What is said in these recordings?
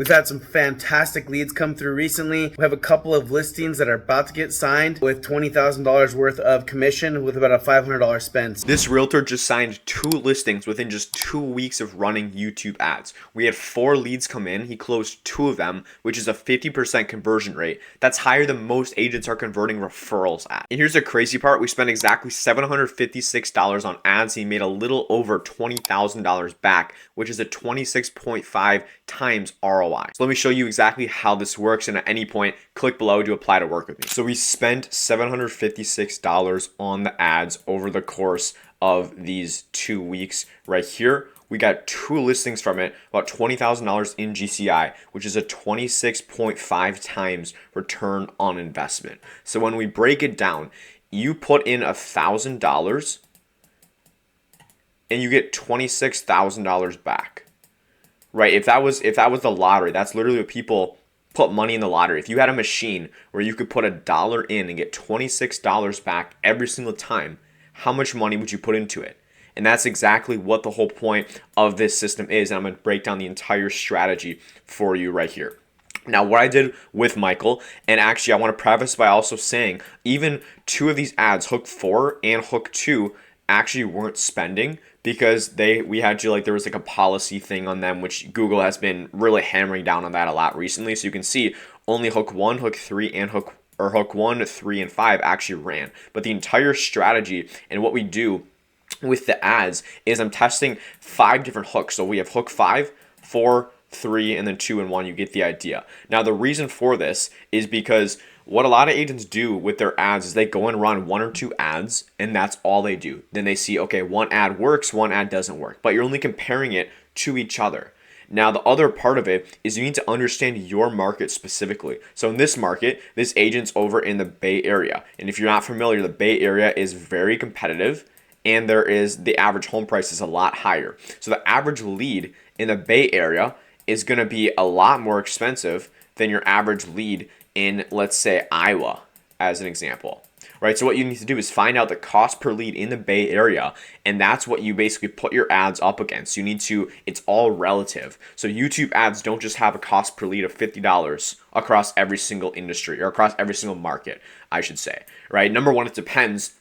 We've had some fantastic leads come through recently. We have a couple of listings that are about to get signed with $20,000 worth of commission with about a $500 spend. This realtor just signed 2 listings within just 2 weeks of running YouTube ads. We had 4 leads come in. He closed 2 of them, which is a 50% conversion rate. That's higher than most agents are converting referrals at. And here's the crazy part. We spent exactly $756 on ads. He made a little over $20,000 back, which is a 26.5 times ROI. So let me show you exactly how this works, and at any point, click below to apply to work with me. So we spent $756 on the ads over the course of these 2 weeks right here. We got 2 listings from it, about $20,000 in GCI, which is a 26.5 times return on investment. So when we break it down, you put in $1,000 and you get $26,000 back. Right? If that was the lottery, that's literally what people put money in the lottery. If you had a machine where you could put $1 in and get $26 back every single time, how much money would you put into it? And that's exactly what the whole point of this system is. And I'm going to break down the entire strategy for you right here. Now, what I did with Michael, and actually I want to preface by also saying even 2 of these ads, Hook 4 and Hook 2, actually weren't spending because there was like a policy thing on them, which Google has been really hammering down on that a lot recently. So you can see only Hook 1, Hook 3, and Hook 1, 3, and 5 actually ran. But the entire strategy and what we do with the ads is I'm testing 5 different hooks. So we have Hook 5, 4, 3, and then 2 and 1. You get the idea. Now the reason for this is because what a lot of agents do with their ads is they go and run 1 or 2 ads, and that's all they do. Then they see, okay, 1 ad works, 1 ad doesn't work, but you're only comparing it to each other. Now, the other part of it is you need to understand your market specifically. So in this market, this agent's over in the Bay Area. And if you're not familiar, the Bay Area is very competitive, and the average home price is a lot higher. So the average lead in the Bay Area is going to be a lot more expensive than your average lead in, let's say, Iowa, as an example, right? So what you need to do is find out the cost per lead in the Bay Area, and that's what you basically put your ads up against. It's all relative. So YouTube ads don't just have a cost per lead of $50 across every single industry, or across every single market, I should say, right? Number one, it depends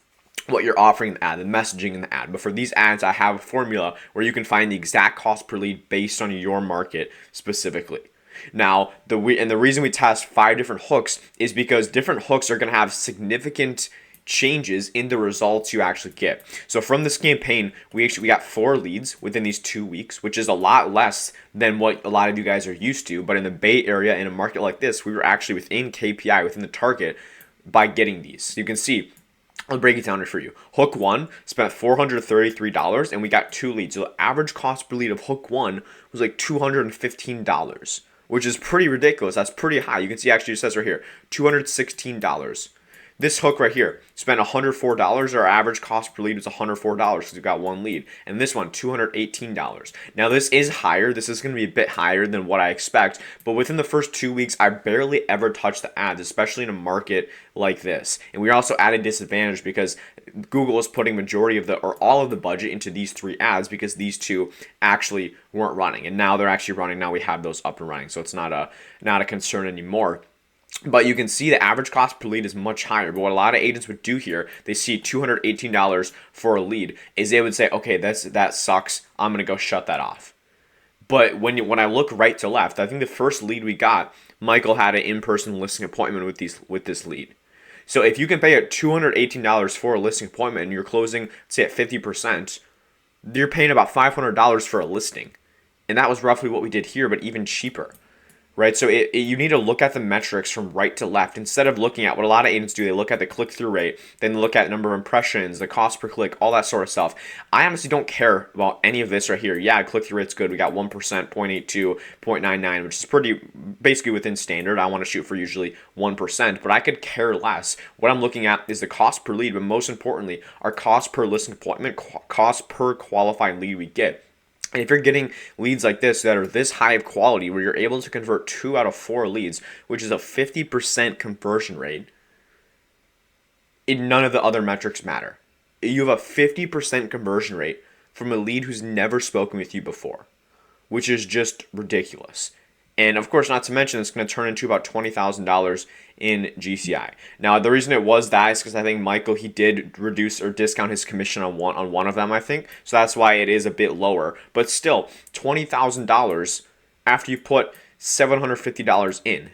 what you're offering in the ad, the messaging in the ad. But for these ads, I have a formula where you can find the exact cost per lead based on your market specifically. Now, the reason we test 5 different hooks is because different hooks are going to have significant changes in the results you actually get. So from this campaign, we got 4 leads within these 2 weeks, which is a lot less than what a lot of you guys are used to. But in the Bay Area, in a market like this, we were actually within KPI, within the target, by getting these. So you can see, I'll break it down for you. Hook 1 spent $433 and we got 2 leads. So the average cost per lead of Hook 1 was like $215, which is pretty ridiculous. That's pretty high. You can see actually it says right here, $216. This hook right here spent $104. Our average cost per lead was $104 because we got 1 lead. And this one, $218. Now this is higher. This is going to be a bit higher than what I expect. But within the first 2 weeks, I barely ever touched the ads, especially in a market like this. And we're also at a disadvantage because Google is putting majority of or all of the budget into these 3 ads because these 2 actually weren't running. And now they're actually running. Now we have those up and running. So it's not a concern anymore. But you can see the average cost per lead is much higher. But what a lot of agents would do here, they see $218 for a lead, is they would say, okay, that sucks. I'm going to go shut that off. But when I look right to left, I think the first lead we got, Michael had an in-person listing appointment with this lead. So if you can pay at $218 for a listing appointment and you're closing, say, at 50%, you're paying about $500 for a listing. And that was roughly what we did here, but even cheaper. Right, so you need to look at the metrics from right to left instead of looking at what a lot of agents do. They look at the click-through rate, then they look at the number of impressions, the cost per click, all that sort of stuff. I honestly don't care about any of this right here. Yeah, click-through rate's good. We got 1%, 0.82, 0.99, which is pretty basically within standard. I want to shoot for usually 1%, but I could care less. What I'm looking at is the cost per lead, but most importantly, our cost per listing appointment, cost per qualified lead we get. And if you're getting leads like this that are this high of quality where you're able to convert 2 out of 4 leads, which is a 50% conversion rate, none of the other metrics matter. You have a 50% conversion rate from a lead who's never spoken with you before, which is just ridiculous. And of course, not to mention, it's going to turn into about $20,000 in GCI. Now, the reason it was that is because I think Michael, he did reduce or discount his commission on one of them, I think. So that's why it is a bit lower. But still, $20,000 after you put $750 in.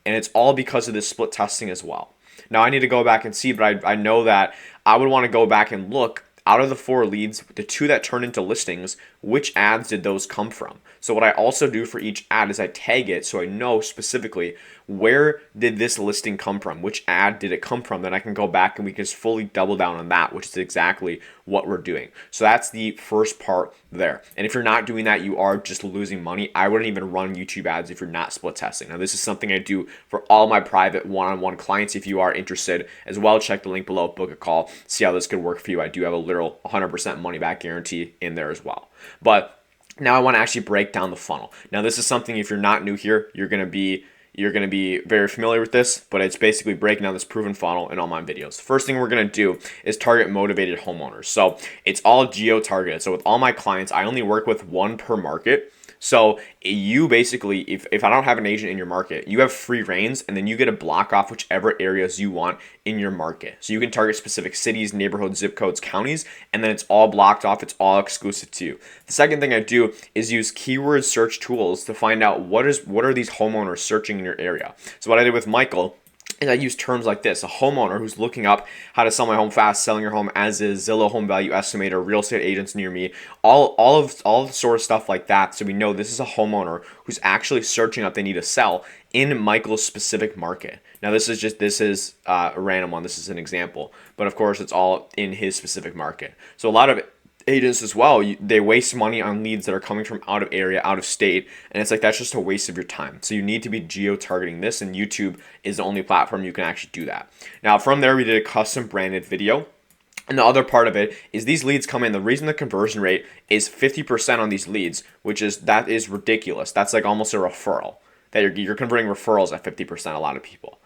And it's all because of this split testing as well. Now, I need to go back and see, but I know that I would want to go back and look out of the 4 leads, the 2 that turned into listings, which ads did those come from? So what I also do for each ad is I tag it so I know specifically where did this listing come from? Which ad did it come from? Then I can go back and we can just fully double down on that, which is exactly what we're doing. So that's the first part there. And if you're not doing that, you are just losing money. I wouldn't even run YouTube ads if you're not split testing. Now, this is something I do for all my private one-on-one clients. If you are interested as well, check the link below, book a call, see how this could work for you. I do have a literal 100% money back guarantee in there as well. But now I want to actually break down the funnel. Now, this is something, if you're not new here, you're going to be very familiar with this, but it's basically breaking down this proven funnel in all my videos. First thing we're going to do is target motivated homeowners. So it's all geo-targeted. So with all my clients, I only work with 1 per market. So you basically, if I don't have an agent in your market, you have free reins, and then you get to block off whichever areas you want in your market. So you can target specific cities, neighborhoods, zip codes, counties, and then it's all blocked off. It's all exclusive to you. The second thing I do is use keyword search tools to find out what are these homeowners searching in your area. So what I did with Michael, and I use terms like this: a homeowner who's looking up how to sell my home fast, selling your home as is, Zillow home value estimator, real estate agents near me, all of the sort of stuff like that. So we know this is a homeowner who's actually searching up they need to sell in Michael's specific market. Now, this is a random one. This is an example, but of course it's all in his specific market. So a lot of agents as well, they waste money on leads that are coming from out of area, out of state, and it's like that's just a waste of your time. So you need to be geo-targeting this, and YouTube is the only platform you can actually do that. Now, from there, we did a custom branded video. And the other part of it is these leads come in. The reason the conversion rate is 50% on these leads, that is ridiculous. That's like almost a referral. That you're converting referrals at 50%, a lot of people.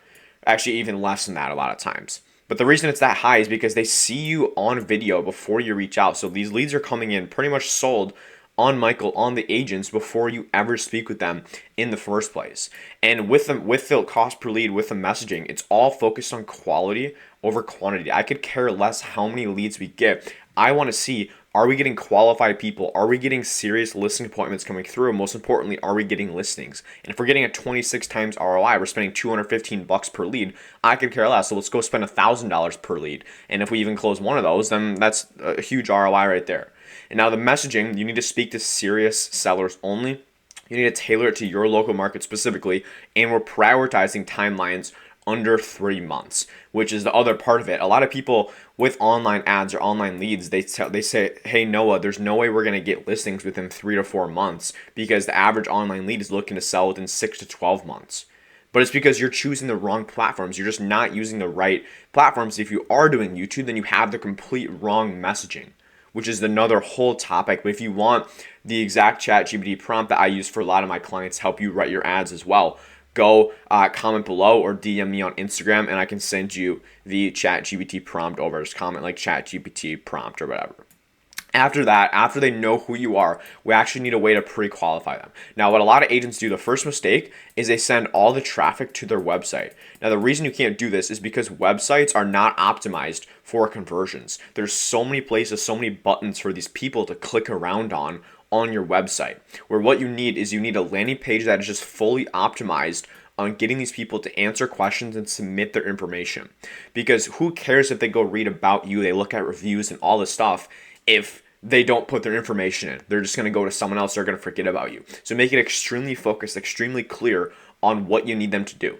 Actually, even less than that a lot of times. But the reason it's that high is because they see you on video before you reach out. So these leads are coming in pretty much sold on Michael, on the agents, before you ever speak with them in the first place. And with the cost per lead, with the messaging, it's all focused on quality over quantity. I could care less how many leads we get. I want to see, are we getting qualified people? Are we getting serious listing appointments coming through? Most importantly, are we getting listings? And if we're getting a 26 times ROI, we're spending $215 per lead, I could care less. So let's go spend $1,000 per lead. And if we even close one of those, then that's a huge ROI right there. And now the messaging, you need to speak to serious sellers only. You need to tailor it to your local market specifically. And we're prioritizing timelines under 3 months, which is the other part of it. A lot of people with online ads or online leads, they say, hey, Noah, there's no way we're going to get listings within 3 to 4 months because the average online lead is looking to sell within 6 to 12 months. But it's because you're choosing the wrong platforms. You're just not using the right platforms. If you are doing YouTube, then you have the complete wrong messaging, which is another whole topic. But if you want the exact ChatGPT prompt that I use for a lot of my clients to help you write your ads as well, go comment below or DM me on Instagram, and I can send you the ChatGPT prompt over. Just comment like ChatGPT prompt or whatever. After that, after they know who you are, we actually need a way to pre-qualify them. Now, what a lot of agents do, the first mistake is they send all the traffic to their website. Now, the reason you can't do this is because websites are not optimized for conversions. There's so many places, so many buttons for these people to click around on your website, where what you need is a landing page that is just fully optimized on getting these people to answer questions and submit their information. Because who cares if they go read about you, they look at reviews and all this stuff, if they don't put their information in. They're just going to go to someone else. They're going to forget about you. So make it extremely focused, extremely clear on what you need them to do.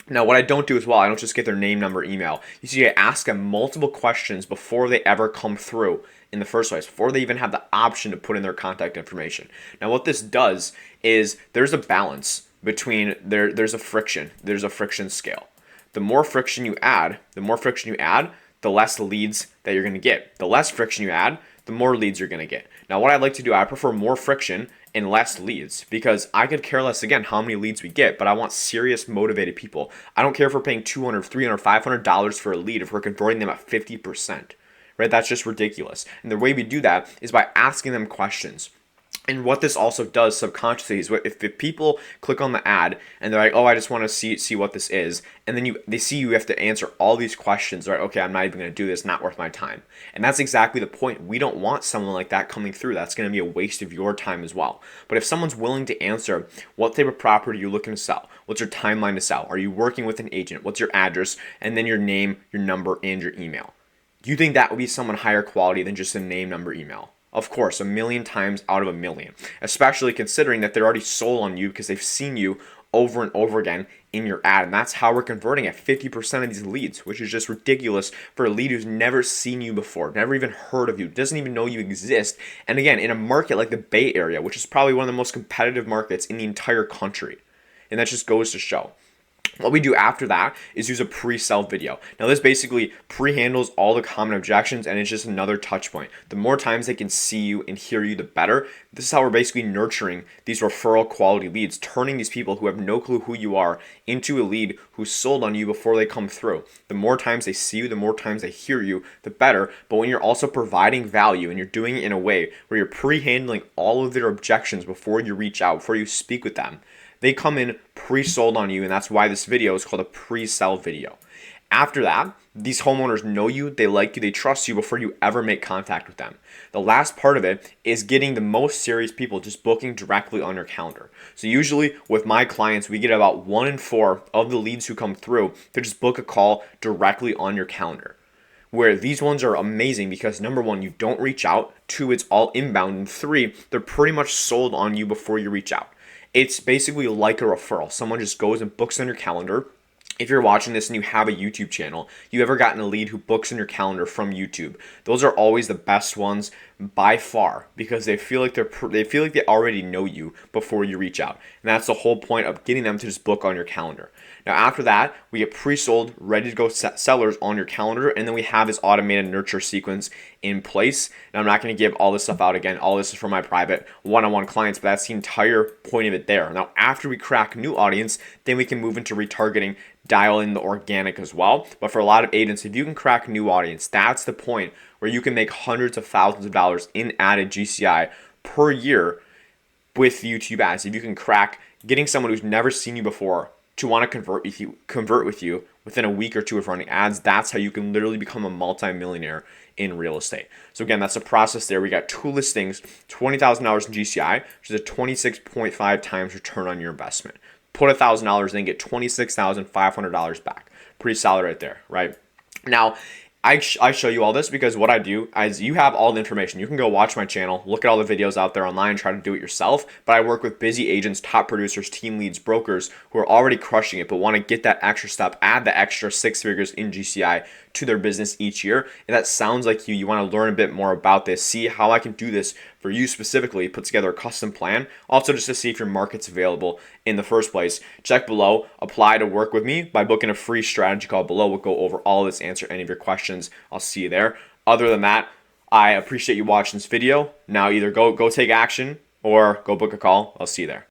Now, what I don't do as well, I don't just get their name, number, email. You see, I ask them multiple questions before they ever come through in the first place, before they even have the option to put in their contact information. Now, what this does is there's a balance between, there's a friction scale. The more friction you add, the less leads that you're going to get. The less friction you add, the more leads you're going to get. Now, what I like to do, I prefer more friction and less leads, because I could care less, again, how many leads we get, but I want serious, motivated people. I don't care if we're paying $200, $300, $500 for a lead if we're converting them at 50%, right? That's just ridiculous. And the way we do that is by asking them questions. And what this also does subconsciously is if people click on the ad and they're like, oh, I just want to see what this is, and then they see you have to answer all these questions, right? Okay, I'm not even going to do this, not worth my time. And that's exactly the point. We don't want someone like that coming through. That's going to be a waste of your time as well. But if someone's willing to answer what type of property you're looking to sell, what's your timeline to sell, are you working with an agent, what's your address, and then your name, your number, and your email. Do you think that would be someone higher quality than just a name, number, email? Of course, a million times out of a million, especially considering that they're already sold on you because they've seen you over and over again in your ad. And that's how we're converting at 50% of these leads, which is just ridiculous for a lead who's never seen you before, never even heard of you, doesn't even know you exist. And again, in a market like the Bay Area, which is probably one of the most competitive markets in the entire country. And that just goes to show. What we do after that is use a pre-sell video. Now this basically pre-handles all the common objections, and it's just another touch point. The more times they can see you and hear you, the better. This is how we're basically nurturing these referral quality leads, turning these people who have no clue who you are into a lead who's sold on you before they come through. The more times they see you, the more times they hear you, the better. But when you're also providing value and you're doing it in a way where you're pre-handling all of their objections before you reach out, before you speak with them, they come in pre-sold on you, and that's why this video is called a pre-sell video. After that, these homeowners know you, they like you, they trust you before you ever make contact with them. The last part of it is getting the most serious people just booking directly on your calendar. So usually with my clients, we get about 1 in 4 of the leads who come through to just book a call directly on your calendar. Where these ones are amazing because number 1, you don't reach out, 2, it's all inbound, and 3, they're pretty much sold on you before you reach out. It's basically like a referral. Someone just goes and books on your calendar. If you're watching this and you have a YouTube channel, you ever gotten a lead who books in your calendar from YouTube? Those are always the best ones by far because they feel like they already know you before you reach out. And that's the whole point of getting them to just book on your calendar. Now after that, we get pre-sold, ready to go sellers on your calendar, and then we have this automated nurture sequence in place. Now I'm not going to give all this stuff out again. All this is for my private one-on-one clients, but that's the entire point of it there. Now after we crack new audience, then we can move into retargeting, dial in the organic as well. But for a lot of agents, if you can crack new audience, that's the point where you can make hundreds of thousands of dollars in added GCI per year with YouTube ads. If you can crack getting someone who's never seen you before to want to convert with you within a week or two of running ads, that's how you can literally become a multi-millionaire in real estate. So again, that's the process there. We got 2 listings, $20,000 in GCI, which is a 26.5 times return on your investment. Put $1,000 in, get $26,500 back. Pretty solid right there, right? Now, I show you all this because what I do is you have all the information. You can go watch my channel, look at all the videos out there online, try to do it yourself. But I work with busy agents, top producers, team leads, brokers who are already crushing it but want to get that extra step, add the extra 6 figures in GCI to their business each year. And that sounds like you want to learn a bit more about this, see how I can do this for you specifically, put together a custom plan. Also just to see if your market's available in the first place. Check below, apply to work with me by booking a free strategy call below. We'll go over all of this, answer any of your questions. I'll see you there. Other than that, I appreciate you watching this video. Now either go take action or go book a call. I'll see you there.